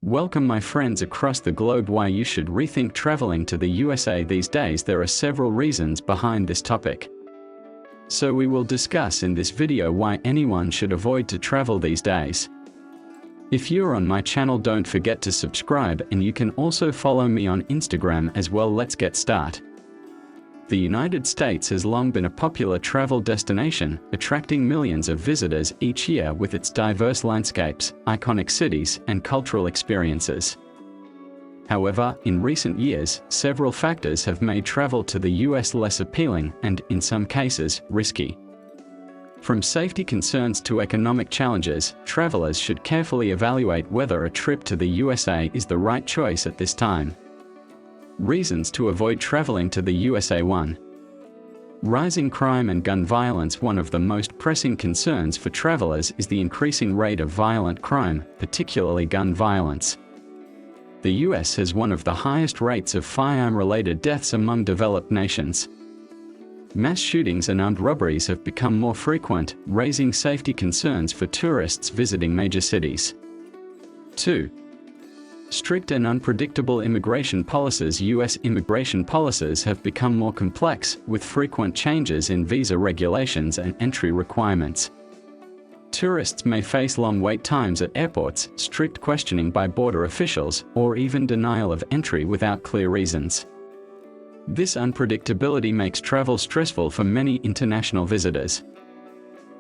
Welcome my friends across the globe. Why you should rethink traveling to the USA these days. There are several reasons behind this topic. So we will discuss in this video why anyone should avoid to travel these days. If you're on my channel, don't forget to subscribe, and you can also follow me on Instagram as well. Let's get started. The United States has long been a popular travel destination, attracting millions of visitors each year with its diverse landscapes, iconic cities, and cultural experiences. However, in recent years, several factors have made travel to the US less appealing and, in some cases, risky. From safety concerns to economic challenges, travelers should carefully evaluate whether a trip to the USA is the right choice at this time. Reasons to avoid traveling to the USA. 1. Rising crime and gun violence. One of the most pressing concerns for travelers is the increasing rate of violent crime, particularly gun violence. The US has one of the highest rates of firearm-related deaths among developed nations. Mass shootings and armed robberies have become more frequent, raising safety concerns for tourists visiting major cities. 2. Strict and unpredictable immigration policies. US immigration policies have become more complex, with frequent changes in visa regulations and entry requirements. Tourists may face long wait times at airports, strict questioning by border officials, or even denial of entry without clear reasons. This unpredictability makes travel stressful for many international visitors.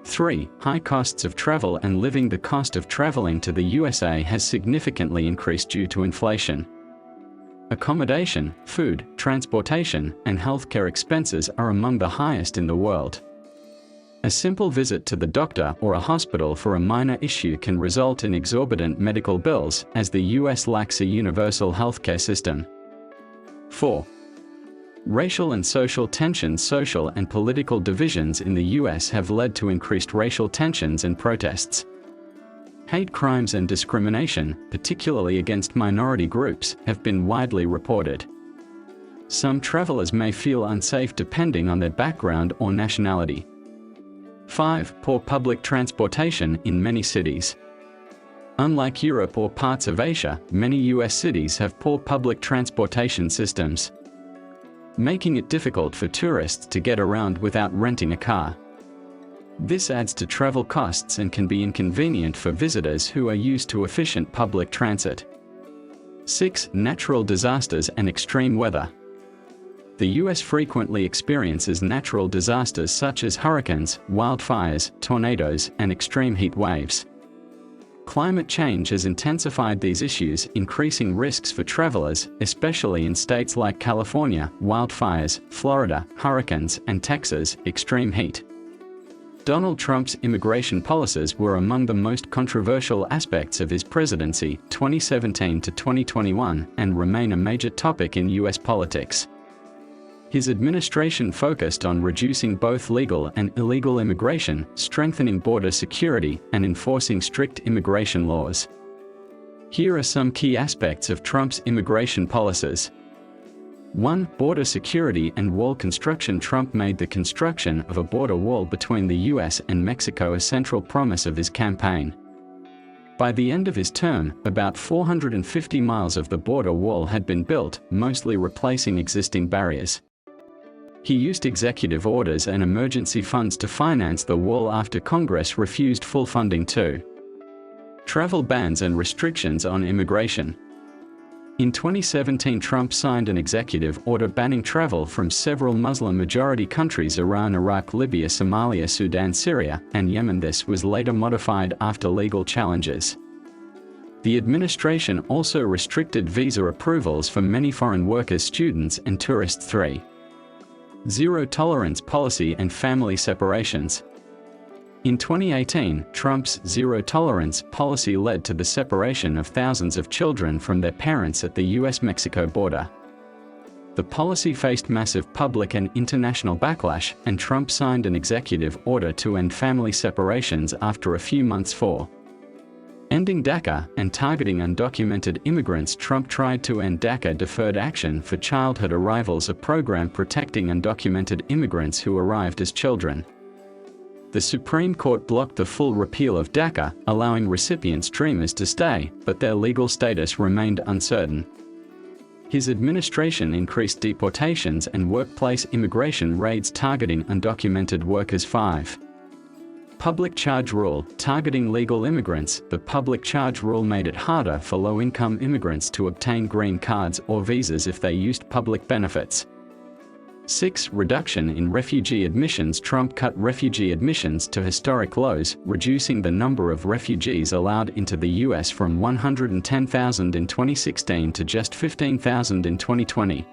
3. High costs of travel and living. The cost of traveling to the USA has significantly increased due to inflation. Accommodation, food, transportation, and healthcare expenses are among the highest in the world. A simple visit to the doctor or a hospital for a minor issue can result in exorbitant medical bills, as the US lacks a universal healthcare system. 4. Racial and social tensions. Social and political divisions in the US have led to increased racial tensions and protests. Hate crimes and discrimination, particularly against minority groups, have been widely reported. Some travelers may feel unsafe depending on their background or nationality. 5. Poor public transportation in many cities. Unlike Europe or parts of Asia, many US cities have poor public transportation systems, making it difficult for tourists to get around without renting a car. This adds to travel costs and can be inconvenient for visitors who are used to efficient public transit. 6. Natural disasters and extreme weather. The US frequently experiences natural disasters such as hurricanes, wildfires, tornadoes, and extreme heat waves. Climate change has intensified these issues, increasing risks for travelers, especially in states like California, wildfires, Florida, hurricanes, and Texas, extreme heat. Donald Trump's immigration policies were among the most controversial aspects of his presidency, 2017 to 2021, and remain a major topic in US politics. His administration focused on reducing both legal and illegal immigration, strengthening border security, and enforcing strict immigration laws. Here are some key aspects of Trump's immigration policies. 1. Border security and wall construction. Trump made the construction of a border wall between the US and Mexico a central promise of his campaign. By the end of his term, about 450 miles of the border wall had been built, mostly replacing existing barriers. He used executive orders and emergency funds to finance the wall after Congress refused full funding. 2. Travel bans and restrictions on immigration. In 2017, Trump signed an executive order banning travel from several Muslim-majority countries: Iran, Iraq, Libya, Somalia, Sudan, Syria, and Yemen. This was later modified after legal challenges. The administration also restricted visa approvals for many foreign workers, students, and tourists. 3. Zero-tolerance policy and family separations. In 2018, Trump's zero-tolerance policy led to the separation of thousands of children from their parents at the US-Mexico border. The policy faced massive public and international backlash, and Trump signed an executive order to end family separations after a few months. 4. Ending DACA and targeting undocumented immigrants. Trump tried to end DACA, Deferred Action for Childhood Arrivals, a program protecting undocumented immigrants who arrived as children. The Supreme Court blocked the full repeal of DACA, allowing recipients' dreamers to stay, but their legal status remained uncertain. His administration increased deportations and workplace immigration raids targeting undocumented workers. 5. Public charge rule, targeting legal immigrants. The public charge rule made it harder for low-income immigrants to obtain green cards or visas if they used public benefits. 6. Reduction in refugee admissions. Trump cut refugee admissions to historic lows, reducing the number of refugees allowed into the U.S. from 110,000 in 2016 to just 15,000 in 2020.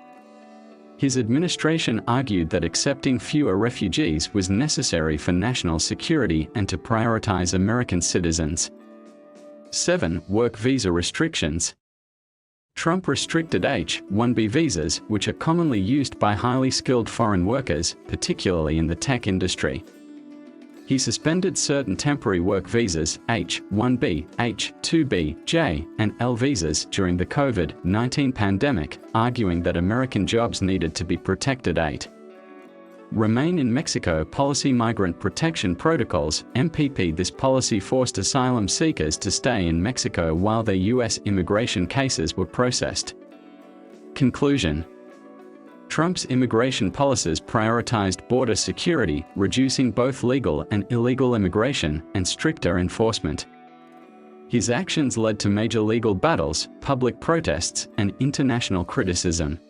His administration argued that accepting fewer refugees was necessary for national security and to prioritize American citizens. 7. Work visa restrictions. Trump restricted H-1B visas, which are commonly used by highly skilled foreign workers, particularly in the tech industry. He suspended certain temporary work visas, H-1B, H-2B, J, and L visas during the COVID-19 pandemic, arguing that American jobs needed to be protected. 8. Remain in Mexico policy. Migrant Protection Protocols, MPP. This policy forced asylum seekers to stay in Mexico while their U.S. immigration cases were processed. Conclusion. Trump's immigration policies prioritized border security, reducing both legal and illegal immigration, and stricter enforcement. His actions led to major legal battles, public protests, and international criticism.